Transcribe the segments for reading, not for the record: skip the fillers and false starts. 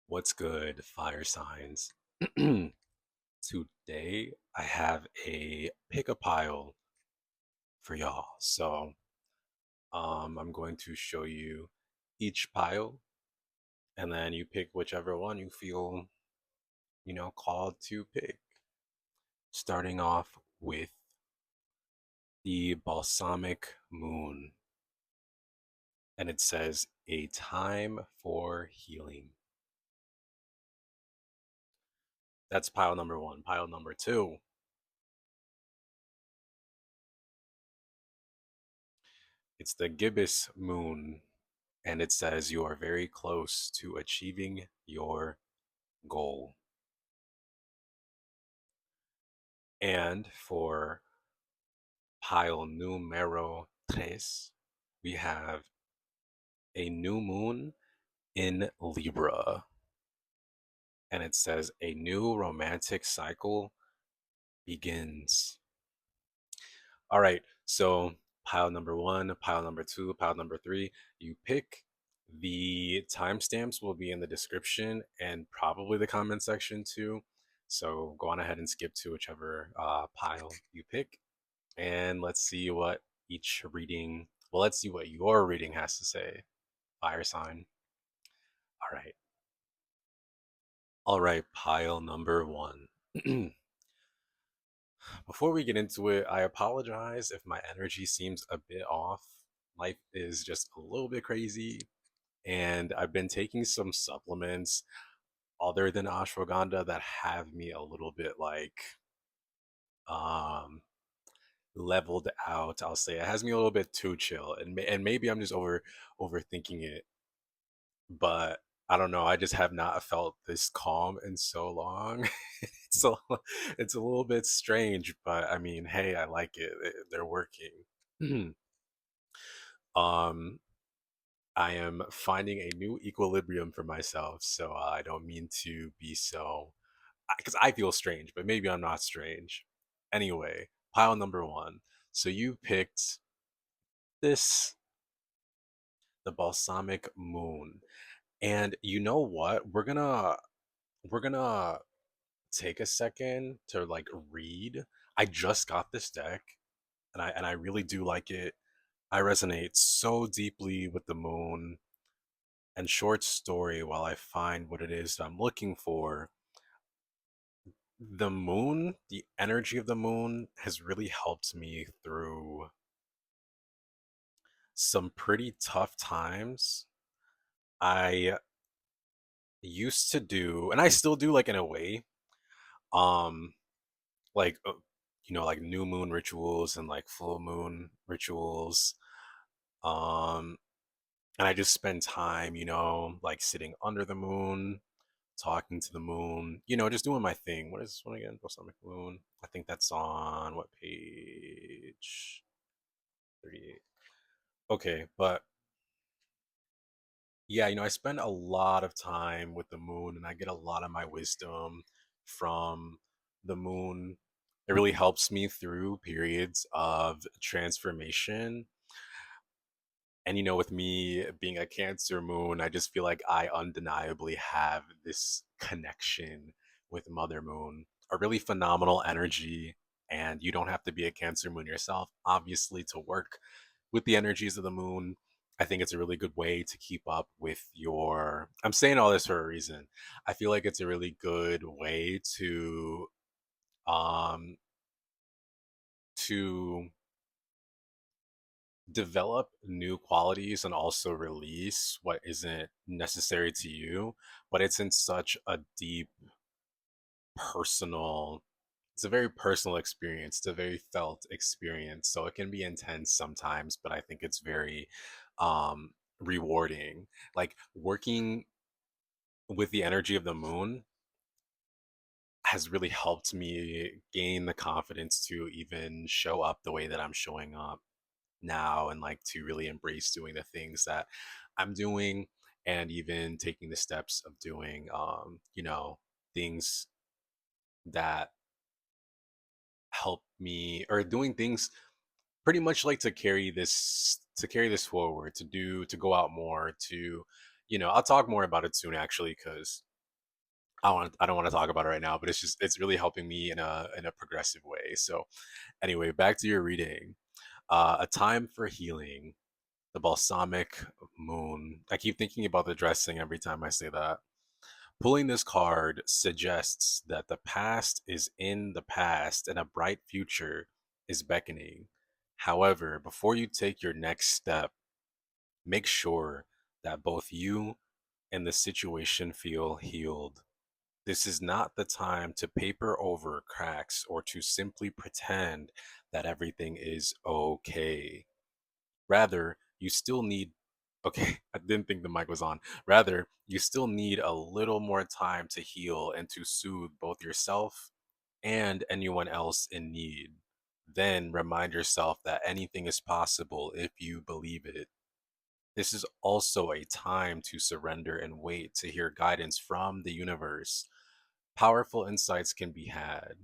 What's good, fire signs? Today I have a pick a pile for y'all. I'm going to show you each pile, and then you pick whichever one you feel, called to pick. Starting off with the balsamic moon, and it says a time for healing. That's pile number one. Pile number two, it's the gibbous moon, and it says you are very close to achieving your goal. And for pile numero tres, we have a new moon in Libra, and it says a new romantic cycle begins. All right, so pile number one, pile number two, pile number three, you pick. The timestamps will be in the description and probably the comment section too. So go on ahead and skip to whichever pile you pick. And let's see what each reading, well, let's see what your reading has to say. Fire sign. All right. All right, pile number one. Before we get into it, I apologize if my energy seems a bit off. Life is just a little bit crazy, and I've been taking some supplements other than ashwagandha that have me a little bit like um leveled out. I'll say it has me a little bit too chill, and maybe I'm just overthinking it, but I don't know. I just have not felt this calm in so long. So it's a little bit strange, but I mean, hey, I like it. They're working. um, I am finding a new equilibrium for myself, so I don't mean to be so, because I feel strange, but maybe I'm not strange. Anyway, pile number one. So you picked this, the balsamic moon, and you know what? We're gonna take a second to like read. I just got this deck, and I really do like it. I resonate so deeply with the moon. And short story, while I find what it is that I'm looking for, the moon, the energy of the moon has really helped me through some pretty tough times. I used to do, and I still do, like, in a way, um like like new moon rituals and like full moon rituals. um and I just spend time, like sitting under the moon, talking to the moon, just doing my thing. What is this one again? Balsamic Moon. I think that's on what page? 38. Okay, but yeah, I spend a lot of time with the moon, and I get a lot of my wisdom from the moon. It really helps me through periods of transformation. And with me being a Cancer moon, I just feel like I undeniably have this connection with Mother Moon, a really phenomenal energy. And you don't have to be a Cancer moon yourself, obviously, to work with the energies of the moon. I think it's a really good way to keep up with your. I'm saying all this for a reason. I feel like it's a really good way um to develop new qualities and also release what isn't necessary to you, but it's in such a deep personal, it's a very personal experience, it's a very felt experience, so it can be intense sometimes, but I think it's very rewarding. Like working with the energy of the moon has really helped me gain the confidence to even show up the way that I'm showing up now, and like to really embrace doing the things that I'm doing, and even taking the steps of doing things that help me, or doing things pretty much like to carry this forward, to go out more, to I'll talk more about it soon, actually, because I don't want to talk about it right now, but it's really helping me in a progressive way. So anyway, back to your reading. A time for healing. The balsamic moon. I keep thinking about the dressing every time I say that. Pulling this card suggests that the past is in the past and a bright future is beckoning. However, before you take your next step, make sure that both you and the situation feel healed. This is not the time to paper over cracks or to simply pretend that everything is okay. Rather, you still need, okay, I didn't think the mic was on. Rather, you still need a little more time to heal and to soothe both yourself and anyone else in need. Then remind yourself that anything is possible if you believe it. This is also a time to surrender and wait to hear guidance from the universe. Powerful insights can be had.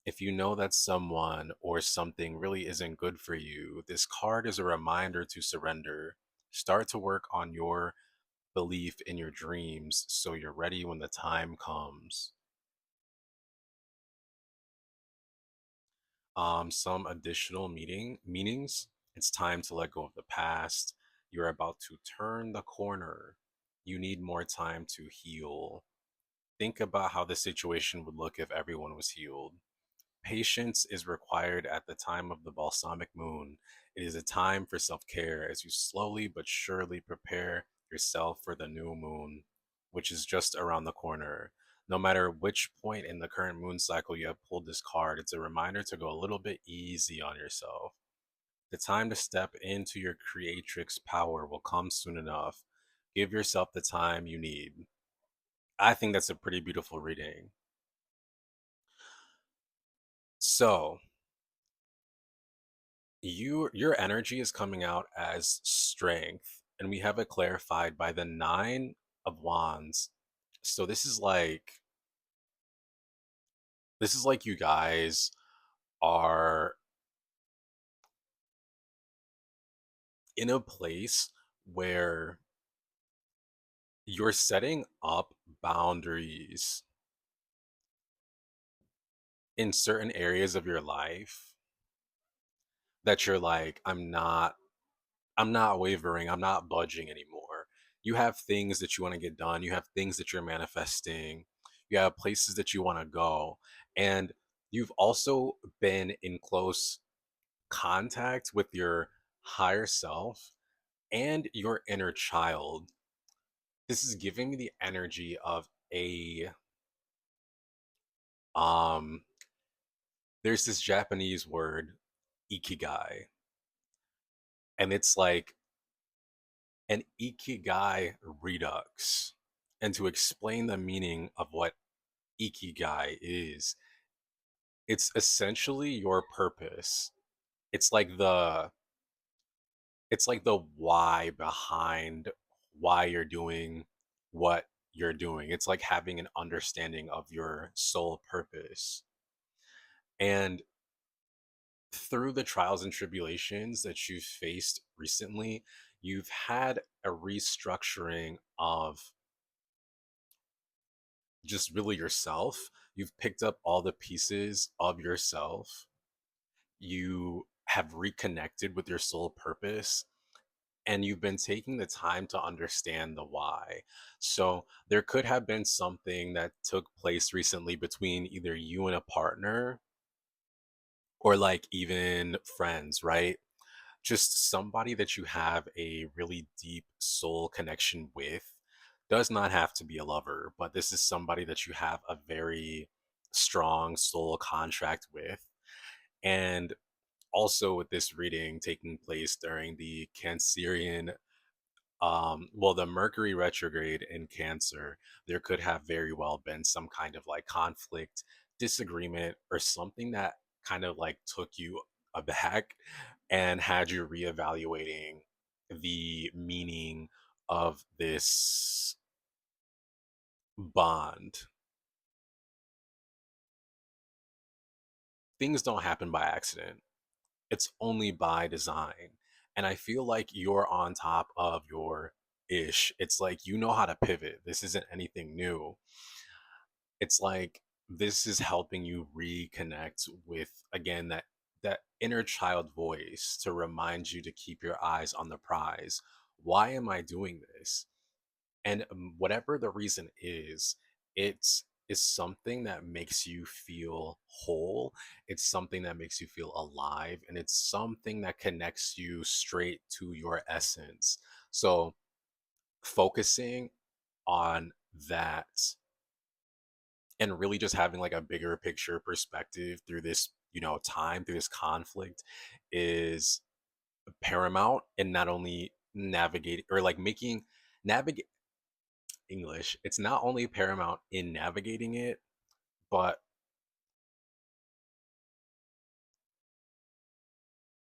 If you know that someone or something really isn't good for you, this card is a reminder to surrender. Start to work on your belief in your dreams so you're ready when the time comes. Some additional meanings. It's time to let go of the past. You're about to turn the corner. You need more time to heal. Think about how the situation would look if everyone was healed. Patience is required at the time of the balsamic moon. It is a time for self care as you slowly but surely prepare yourself for the new moon, which is just around the corner. No matter which point in the current moon cycle you have pulled this card, it's a reminder to go a little bit easy on yourself. The time to step into your creatrix power will come soon enough. Give yourself the time you need. I think that's a pretty beautiful reading. So, your energy is coming out as strength, and we have it clarified by the 9 of wands. So this is like you guys are in a place where you're setting up boundaries in certain areas of your life that you're like, I'm not wavering, I'm not budging anymore. You have things that you want to get done, you have things that you're manifesting, you have places that you want to go. And you've also been in close contact with your higher self and your inner child. This is giving me the energy of a um there's this Japanese word, ikigai, and it's like an ikigai redux. And to explain the meaning of what ikigai is, it's essentially your purpose. It's like the it's like the why behind why you're doing what you're doing. It's like having an understanding of your soul purpose. And through the trials and tribulations that you've faced recently, you've had a restructuring of just really yourself. You've picked up all the pieces of yourself. You have reconnected with your soul purpose, and you've been taking the time to understand the why. So there could have been something that took place recently between either you and a partner or like even friends, right? Just somebody that you have a really deep soul connection with. Does not have to be a lover, but this is somebody that you have a very strong soul contract with. And also with this reading taking place during the Cancerian, well, the Mercury retrograde in Cancer, there could have very well been some kind of like conflict, disagreement, or something that kind of like took you aback and had you reevaluating the meaning of this bond. Things don't happen by accident, it's only by design. And I feel like you're on top of your ish. It's like you know how to pivot. This isn't anything new. It's like this is helping you reconnect with, again, that inner child voice to remind you to keep your eyes on the prize. Why am I doing this? And whatever the reason is, it's something that makes you feel whole. It's something that makes you feel alive, and it's something that connects you straight to your essence. So focusing on that and really just having like a bigger picture perspective through this, time, through this conflict, is paramount in not only navigating or like making navigate English. It's not only paramount in navigating it, but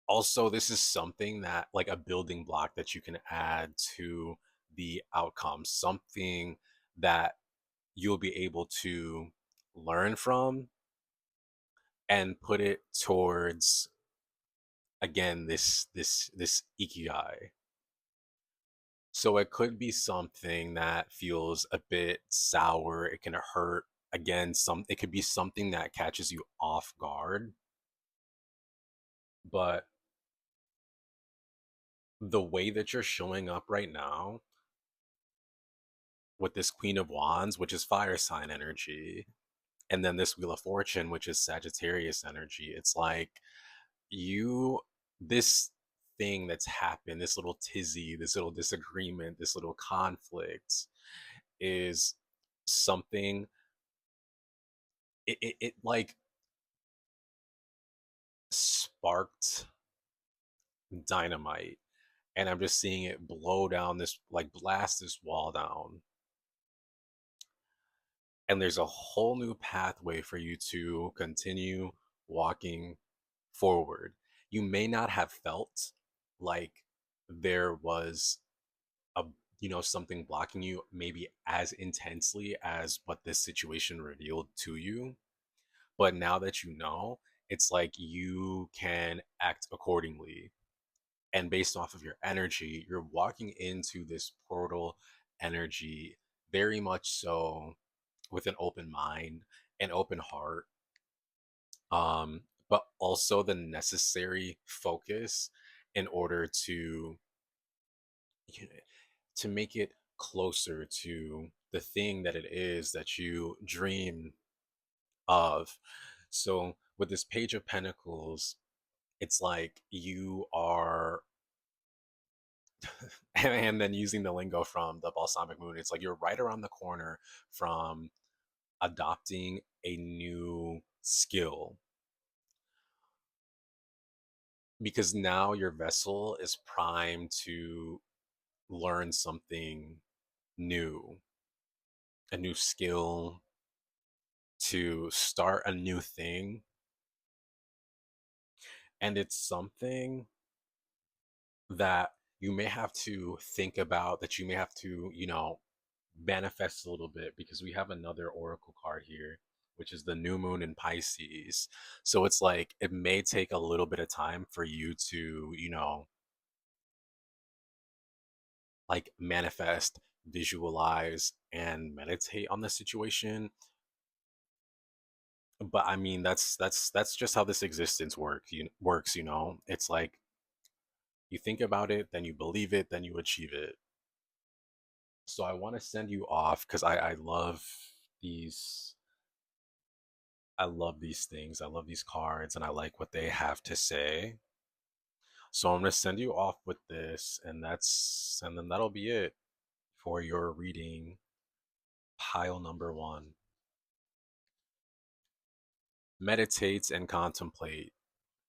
also this is something that, like, a building block that you can add to the outcome, something that you'll be able to learn from and put it towards, again, this ikigai. So it could be something that feels a bit sour, it can hurt. Again, it could be something that catches you off guard, but the way that you're showing up right now with this Queen of Wands, which is fire sign energy, and then this Wheel of Fortune, which is Sagittarius energy, it's like you, this thing that's happened, this little tizzy, this little disagreement, this little conflict is something, it like sparked dynamite, and I'm just seeing it blow down this, like blast this wall down, and there's a whole new pathway for you to continue walking forward. You may not have felt like there was a, something blocking you maybe as intensely as what this situation revealed to you, but now that you know, it's like you can act accordingly. And based off of your energy, you're walking into this portal energy very much so with an open mind, an open heart, but also the necessary focus in order to, you know, to make it closer to the thing that it is that you dream of. So with this Page of Pentacles, it's like you are, and then using the lingo from the Balsamic Moon, it's like you're right around the corner from adopting a new skill, because now your vessel is primed to learn something new, a new skill, to start a new thing. And it's something that you may have to think about, that you may have to, manifest a little bit, because we have another oracle card here, which is the new moon in Pisces. So it's like it may take a little bit of time for you to, like manifest, visualize, and meditate on the situation. But I mean, that's just how this existence works. It's like you think about it, then you believe it, then you achieve it. So I want to send you off because I love these. I love these things. I love these cards, and I like what they have to say. So I'm gonna send you off with this, and then that'll be it for your reading, pile number one. Meditate and contemplate.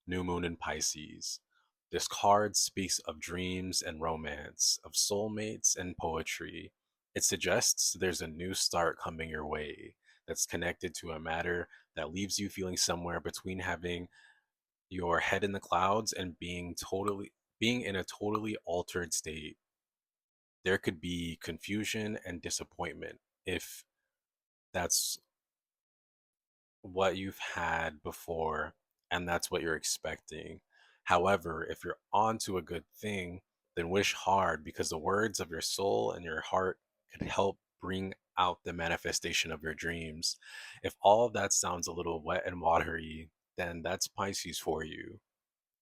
New moon in Pisces. This card speaks of dreams and romance, of soulmates and poetry. It suggests there's a new start coming your way that's connected to a matter that leaves you feeling somewhere between having your head in the clouds and being in a totally altered state. There could be confusion and disappointment if that's what you've had before and that's what you're expecting. However, if you're onto a good thing, then wish hard, because the words of your soul and your heart could help bring out the manifestation of your dreams. If all of that sounds a little wet and watery, then that's Pisces for you.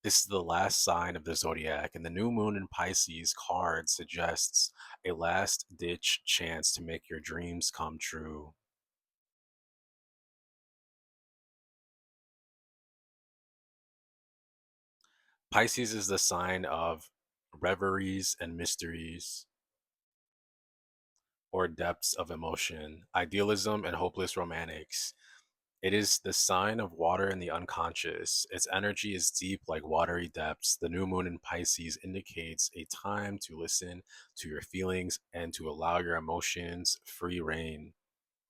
This is the last sign of the zodiac, and the new moon in Pisces card suggests a last ditch chance to make your dreams come true. Pisces is the sign of reveries and mysteries, or depths of emotion, idealism, and hopeless romantics. It is the sign of water in the unconscious. Its energy is deep like watery depths. The new moon in Pisces indicates a time to listen to your feelings and to allow your emotions free reign.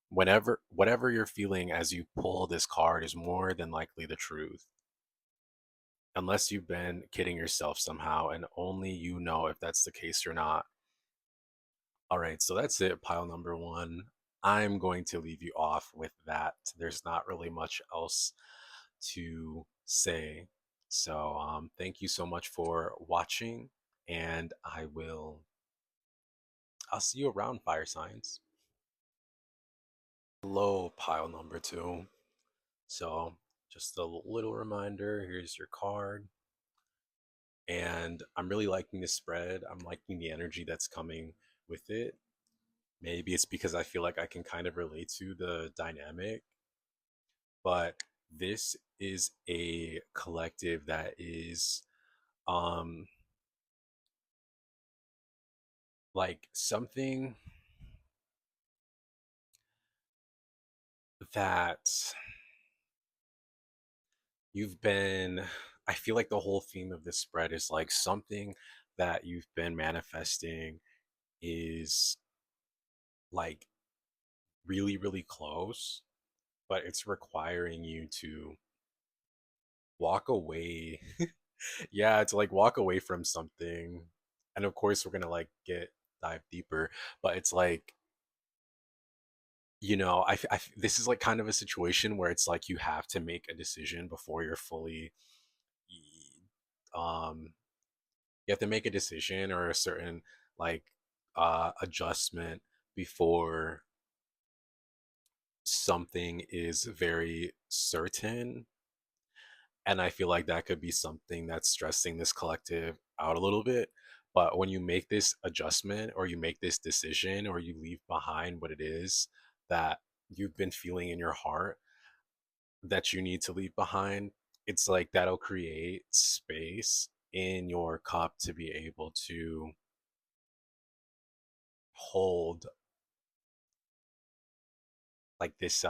Whatever you're feeling as you pull this card is more than likely the truth. Unless you've been kidding yourself somehow, and only you know if that's the case or not. All right, so that's it, pile number one. I'm going to leave you off with that. There's not really much else to say. So, thank you so much for watching, and I'll see you around, fire signs. Hello, pile number two. So, just a little reminder, here's your card. And I'm really liking this spread. I'm liking the energy that's coming with it. Maybe it's because I feel like I can kind of relate to the dynamic, but this is a collective that is um like something that you've been I feel like the whole theme of this spread is like something that you've been manifesting is like really really close, but it's requiring you to walk away. Yeah, to like walk away from something. And of course we're gonna like get dive deeper, but it's like, this is like kind of a situation where it's like you have to make a decision before you're fully um you have to make a decision or a certain like adjustment before something is very certain. And I feel like that could be something that's stressing this collective out a little bit. But when you make this adjustment or you make this decision or you leave behind what it is that you've been feeling in your heart that you need to leave behind, it's like that'll create space in your cup to be able to hold like this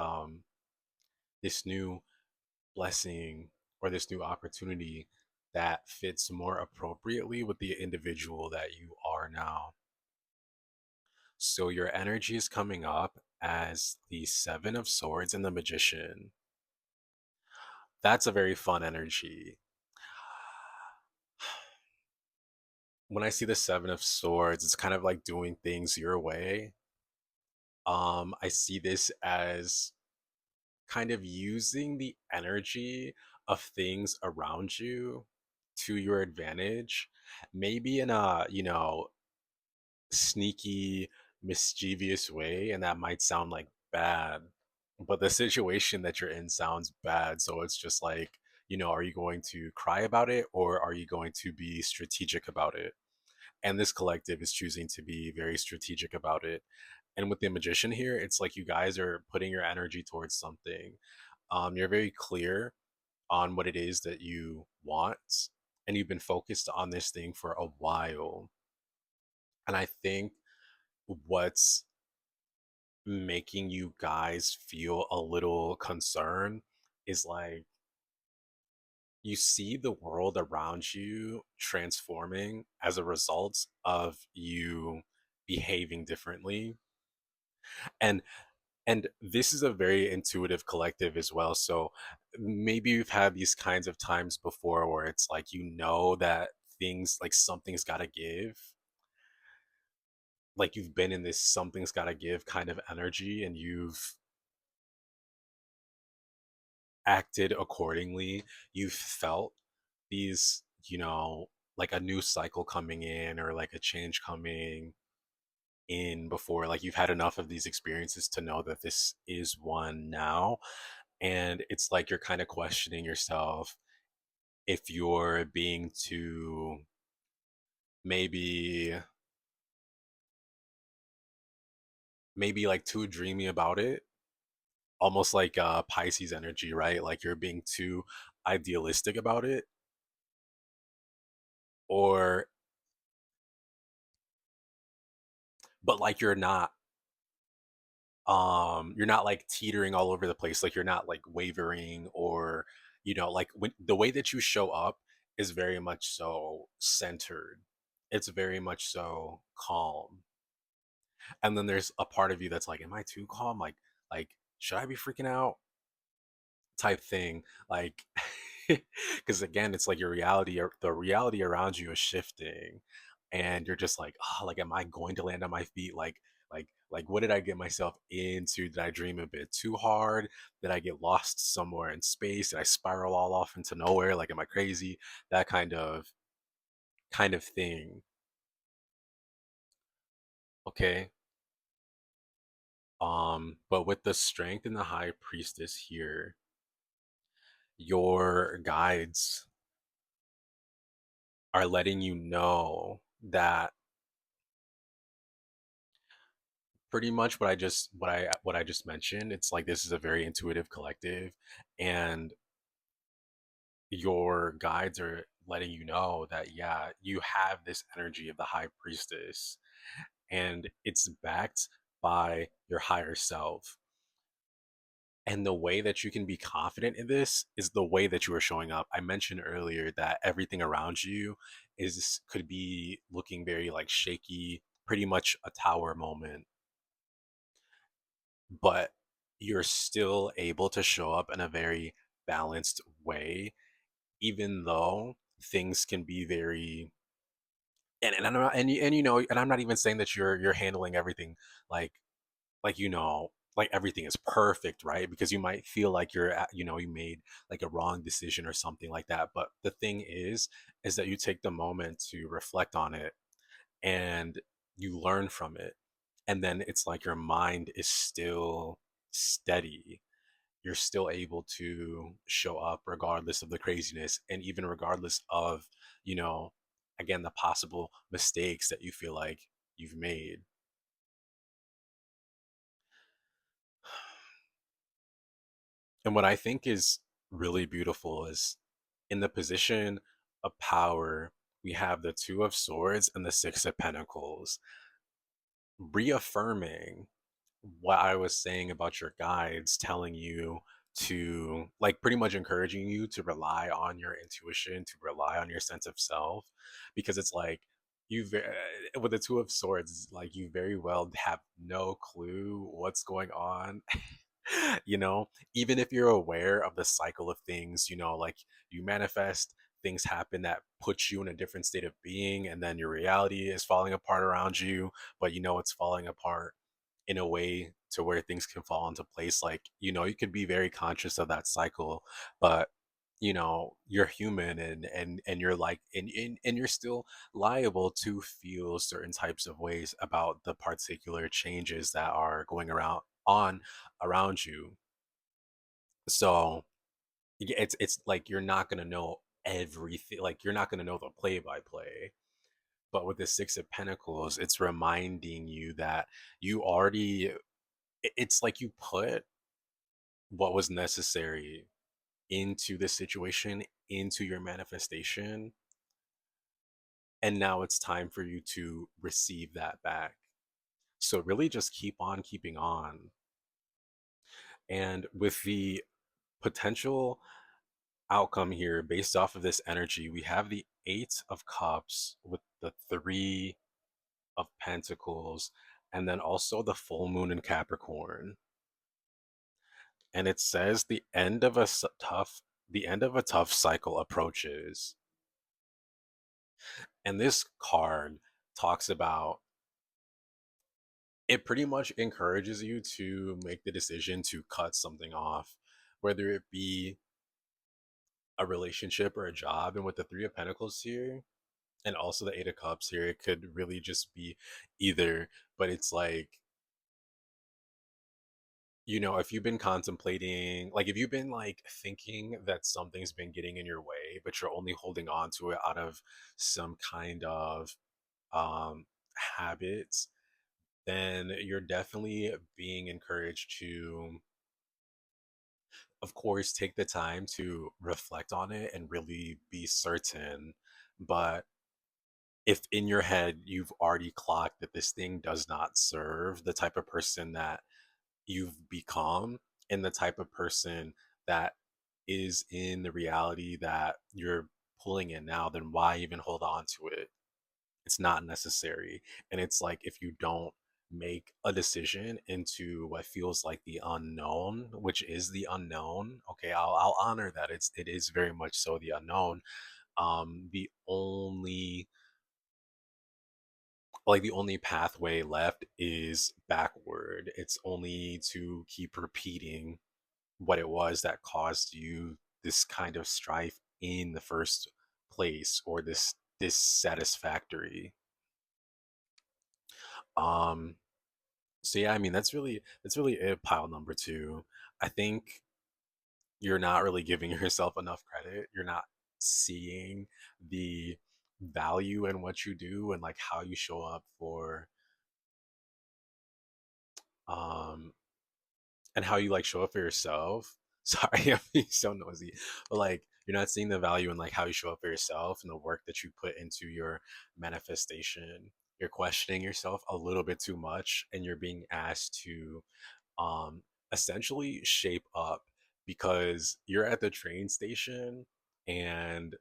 new blessing or this new opportunity that fits more appropriately with the individual that you are now. So your energy is coming up as the Seven of Swords and the Magician. That's a very fun energy. When I see the Seven of Swords, it's kind of like doing things your way. I see this as kind of using the energy of things around you to your advantage, maybe in a, sneaky, mischievous way, and that might sound like bad, but the situation that you're in sounds bad. So it's just like, are you going to cry about it or are you going to be strategic about it? And this collective is choosing to be very strategic about it. And with the magician here, it's like you guys are putting your energy towards something. You're very clear on what it is that you want, and you've been focused on this thing for a while. And I think what's making you guys feel a little concerned is like you see the world around you transforming as a result of you behaving differently. And and this is a very intuitive collective as well, so maybe you've had these kinds of times before where it's like that things like something's got to give, like you've been in this something's got to give kind of energy and you've acted accordingly. You've felt these, like a new cycle coming in or like a change coming, in before. Like you've had enough of these experiences to know that this is one now. And it's like you're kind of questioning yourself if you're being too, maybe maybe like too dreamy about it, almost like Pisces energy, right? Like you're being too idealistic about it, or but like you're not like teetering all over the place, like you're not like wavering, or like when the way that you show up is very much so centered, it's very much so calm. And then there's a part of you that's like, am I too calm? Like should I be freaking out, type thing, like because again it's like your reality, or the reality around you is shifting, and you're just like, oh, like am I going to land on my feet, like what did I get myself into? Did I dream a bit too hard? Did I get lost somewhere in space? Did I spiral all off into nowhere? Like am I crazy? That kind of thing. Okay. But with the strength in the high priestess here, your guides are letting you know that pretty much what I just mentioned. It's like this is a very intuitive collective, and your guides are letting you know that yeah, you have this energy of the high priestess, and it's backed by your higher self. And the way that you can be confident in this is the way that you are showing up. I mentioned earlier that everything around you is could be looking very like shaky, pretty much a tower moment, but you're still able to show up in a very balanced way, even though things can be very, and I'm not, and and I'm not even saying that you're handling everything like like everything is perfect, right? Because you might feel like you made like a wrong decision or something like that. But the thing is that you take the moment to reflect on it, and you learn from it, and then it's like your mind is still steady. You're still able to show up regardless of the craziness, and even regardless of you know again the possible mistakes that you feel like you've made. And what I think is really beautiful is in the position of power, we have the Two of Swords and the Six of Pentacles, reaffirming what I was saying about your guides, telling you to, like, pretty much encouraging you to rely on your intuition, to rely on your sense of self, because it's like with the Two of Swords, like you very well have no clue what's going on. you know, Even if you're aware of the cycle of things, like you manifest, things happen that puts you in a different state of being, and then your reality is falling apart around you, but it's falling apart in a way to where things can fall into place. Like, you could be very conscious of that cycle, but you're human, and you're like, and you're still liable to feel certain types of ways about the particular changes that are going around you. So it's like you're not going to know everything, like you're not going to know the play by play. But with the Six of Pentacles, it's reminding you that you already, it's like you put what was necessary into this situation, into your manifestation, and now it's time for you to receive that back. So really just keep on keeping on. And with the potential outcome here based off of this energy, we have the Eight of Cups with the Three of Pentacles, and then also the full moon in Capricorn. And it says the end of a tough cycle approaches. And this card talks about, it pretty much encourages you to make the decision to cut something off, whether it be a relationship or a job. And with the Three of Pentacles here, And also the Eight of Cups here, it could really just be either, but it's like, if you've been contemplating, like if you've been like thinking that something's been getting in your way, but you're only holding on to it out of some kind of um habits, then you're definitely being encouraged to, of course, take the time to reflect on it and really be certain. But if in your head you've already clocked that this thing does not serve the type of person that you've become and the type of person that is in the reality that you're pulling in now, then why even hold on to it? It's not necessary. And it's like if you don't make a decision into what feels like the unknown, which is the unknown, okay, I'll honor that. It is very much so the unknown. The only pathway left is backward. It's only to keep repeating what it was that caused you this kind of strife in the first place, or this dissatisfactory. um so yeah, I mean, that's really it, pile number two. I think you're not really giving yourself enough credit. You're not seeing the value in what you do and like how you show up for um and how you like show up for yourself. Sorry, I'm being so noisy, but like you're not seeing the value in like how you show up for yourself and the work that you put into your manifestation. You're questioning yourself a little bit too much, and you're being asked to um essentially shape up because you're at the train station, and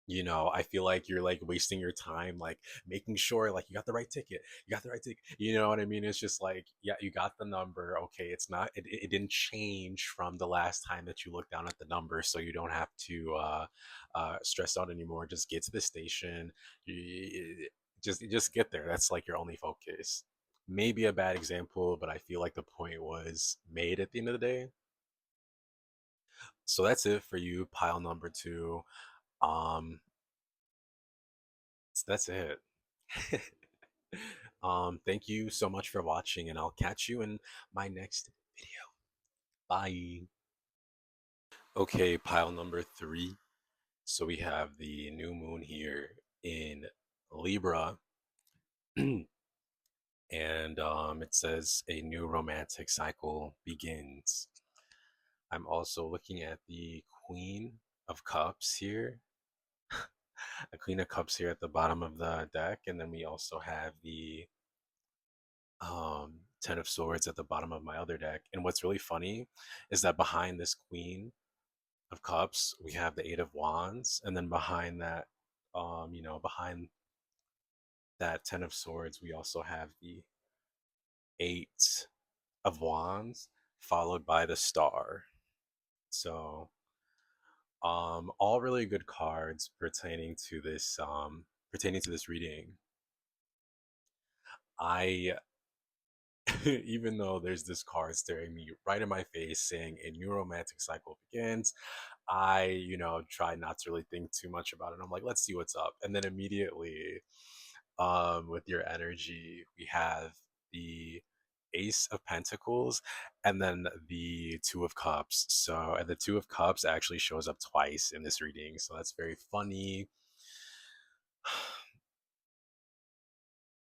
I feel like you're like wasting your time, like making sure like you got the right ticket. You got the right ticket. You know what I mean? It's just like, yeah, you got the number. Okay, it didn't change from the last time that you looked down at the number, so you don't have to stress out anymore. Just get to the station. Just get there. That's like your only focus. Maybe a bad example, but I feel like the point was made at the end of the day. So that's it for you, pile number two. Um, so that's it. Thank you so much for watching, and I'll catch you in my next video. Bye. Okay, pile number three. So we have the new moon here in Libra, and it says a new romantic cycle begins. I'm also looking at the Queen of Cups here, a Queen of Cups here at the bottom of the deck, and then we also have the Ten of Swords at the bottom of my other deck. And what's really funny is that behind this Queen of Cups, we have the Eight of Wands, and then behind that Ten of Swords, we also have the Eight of Wands, followed by the Star. So, all really good cards pertaining to this reading. I Even though there's this card staring me right in my face saying a new romantic cycle begins, I try not to really think too much about it. I'm like, let's see what's up. And then immediately, with your energy, we have the Ace of Pentacles and then the Two of Cups. So, and the Two of Cups actually shows up twice in this reading. So that's very funny.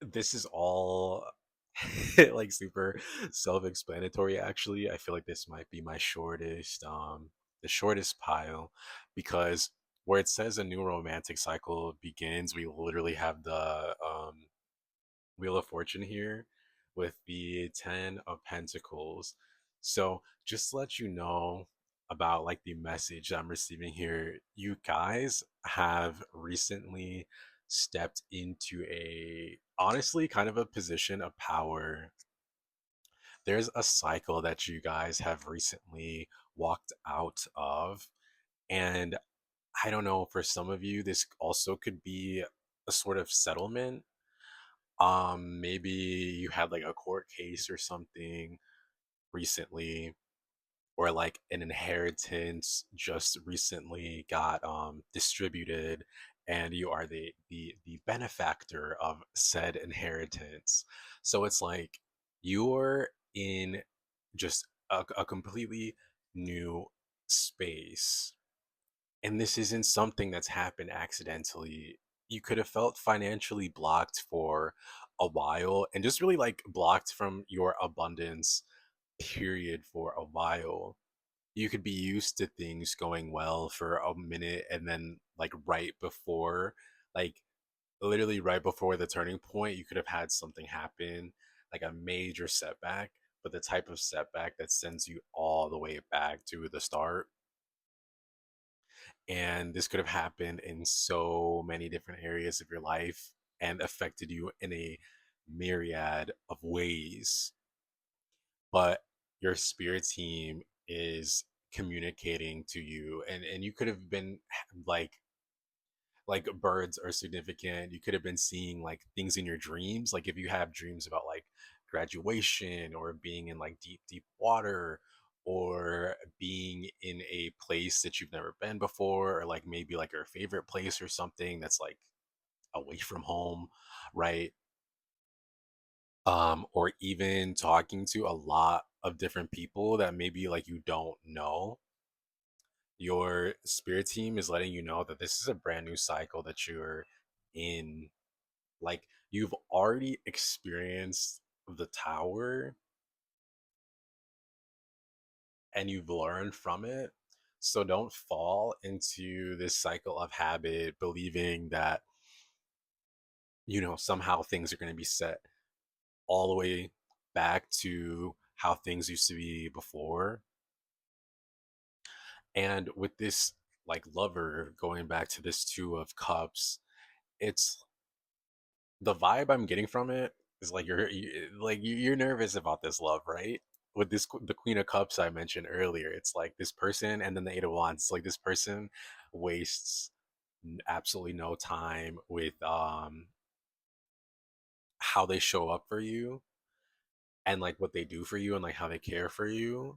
This is all like super self-explanatory. Actually, I feel like this might be the shortest pile, because where it says a new romantic cycle begins, we literally have the Wheel of Fortune here with the Ten of Pentacles. So just to let you know about like the message I'm receiving here, you guys have recently stepped into a honestly kind of a position of power. There's a cycle that you guys have recently walked out of, and I don't know, for some of you this also could be a sort of settlement. Maybe you had like a court case or something recently, or like an inheritance just recently got distributed, and you are the benefactor of said inheritance. So it's like you're in just a completely new space, and this isn't something that's happened accidentally. You could have felt financially blocked for a while and just really like blocked from your abundance period for a while. You could be used to things going well for a minute, and then like right before, like literally right before the turning point, you could have had something happen, like a major setback, but the type of setback that sends you all the way back to the start. And this could have happened in so many different areas of your life and affected you in a myriad of ways. But your spirit team is communicating to you, and you could have been like birds are significant. You could have been seeing like things in your dreams, like if you have dreams about like graduation or being in like deep water, or being in a place that you've never been before, or like maybe like your favorite place or something that's like away from home, right? Or even talking to a lot of different people that maybe like you don't know. Your spirit team is letting you know that this is a brand new cycle that you're in. Like you've already experienced the tower and you've learned from it. So don't fall into this cycle of habit, believing that, somehow things are going to be set all the way back to how things used to be before. And with this, like, lover going back to this Two of Cups, it's the vibe I'm getting from it is like you're nervous about this love, right? With the Queen of Cups I mentioned earlier, it's like this person, and then the Eight of Wands. It's like this person wastes absolutely no time with how they show up for you, and like what they do for you, and like how they care for you.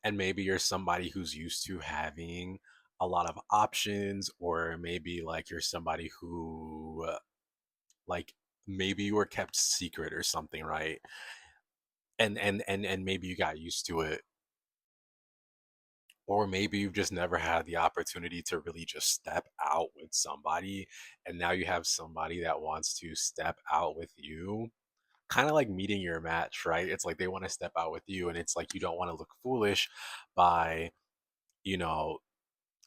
And maybe you're somebody who's used to having a lot of options, or maybe like you're somebody who like maybe you were kept secret or something, right? And maybe you got used to it, or maybe you've just never had the opportunity to really just step out with somebody, and now you have somebody that wants to step out with you, kind of like meeting your match, right? It's like they want to step out with you, and it's like you don't want to look foolish by, you know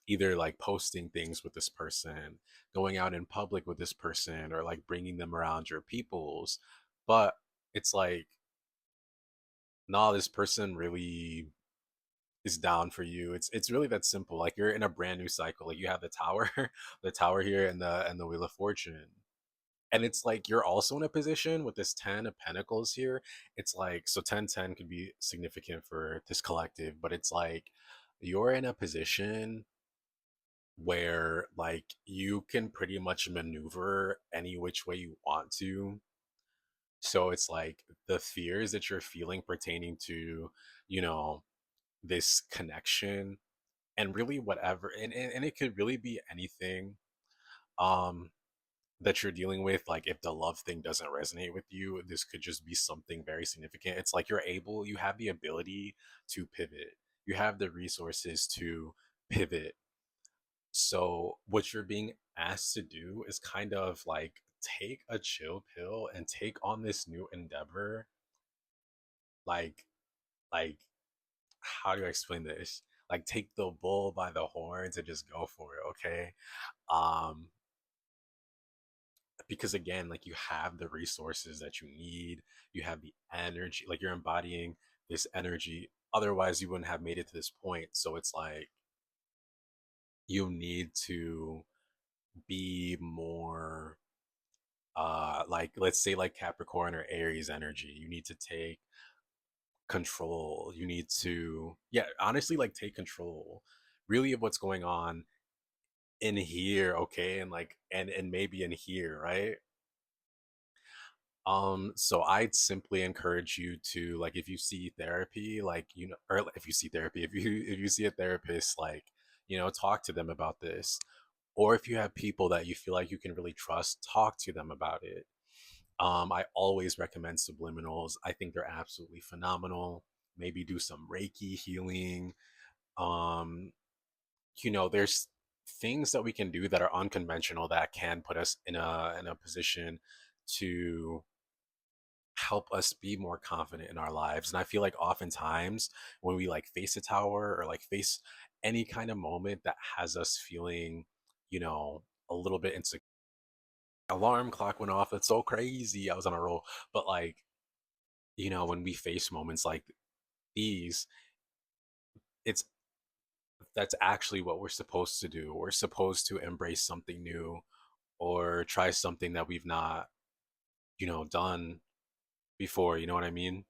either like posting things with this person, going out in public with this person, or like bringing them around your peoples. But it's like, nah, this person really is down for you. It's really that simple. Like you're in a brand new cycle. Like you have the tower, the tower here, and the Wheel of Fortune. And it's like you're also in a position with this 10 of Pentacles here. It's like, so 10 10 could be significant for this collective, but it's like you're in a position where like you can pretty much maneuver any which way you want to. So it's like the fears that you're feeling pertaining to, you know, this connection, and really whatever, and it could really be anything um that you're dealing with. Like if the love thing doesn't resonate with you, this could just be something very significant. It's like you have the ability to pivot, you have the resources to pivot. So what you're being asked to do is kind of like take a chill pill and take on this new endeavor. Like like how do I explain this? Like take the bull by the horns and just go for it, okay? Um because again, like you have the resources that you need, you have the energy, like you're embodying this energy. Otherwise, you wouldn't have made it to this point. So it's like you need to be more like let's say like Capricorn or Aries energy. You need to take control. You need to, yeah, honestly, like take control really of what's going on in here, okay? And like and maybe in here, right? So I'd simply encourage you to, like, if you see therapy, like, or if you see therapy, if you see a therapist, like, talk to them about this. or if you have people that you feel like you can really trust, talk to them about it. I always recommend subliminals. I think they're absolutely phenomenal. Maybe do some Reiki healing. Um, there's things that we can do that are unconventional that can put us in a position to help us be more confident in our lives. And I feel like oftentimes when we like face a tower or like face any kind of moment that has us feeling, a little bit insecure. Alarm clock went off. It's so crazy. I was on a roll. But like, when we face moments like these, it's that's actually what we're supposed to do. We're supposed to embrace something new or try something that we've not, done before. You know what I mean?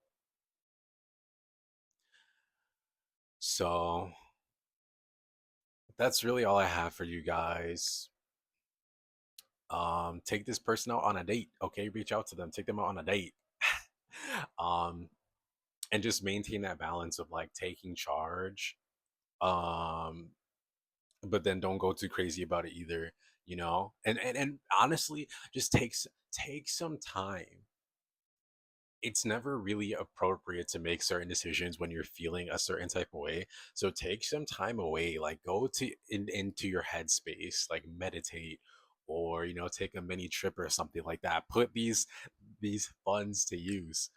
So that's really all I have for you guys. Take this person out on a date. Okay, reach out to them, take them out on a date. um, and just maintain that balance of like taking charge. Um, but then don't go too crazy about it either, and honestly, just take some time. It's never really appropriate to make certain decisions when you're feeling a certain type of way. So take some time away, like go into your headspace, like meditate, or take a mini trip or something like that. Put these funds to use.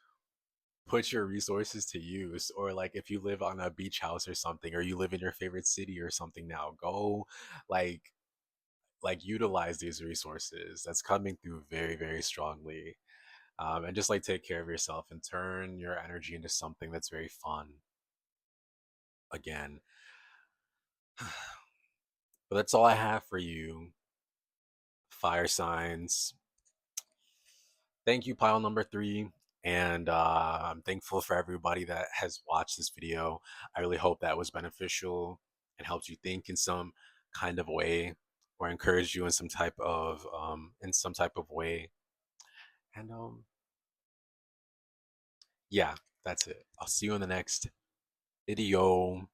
Put your resources to use. Or like if you live on a beach house or something, or you live in your favorite city or something now, go like utilize these resources. That's coming through very, very strongly. And just like take care of yourself and turn your energy into something that's very fun again. But that's all I have for you, fire signs. Thank you, pile number 3. And I'm thankful for everybody that has watched this video. I really hope that was beneficial and helped you think in some kind of way, or encouraged you in some type of way. And yeah, that's it. I'll see you in the next video.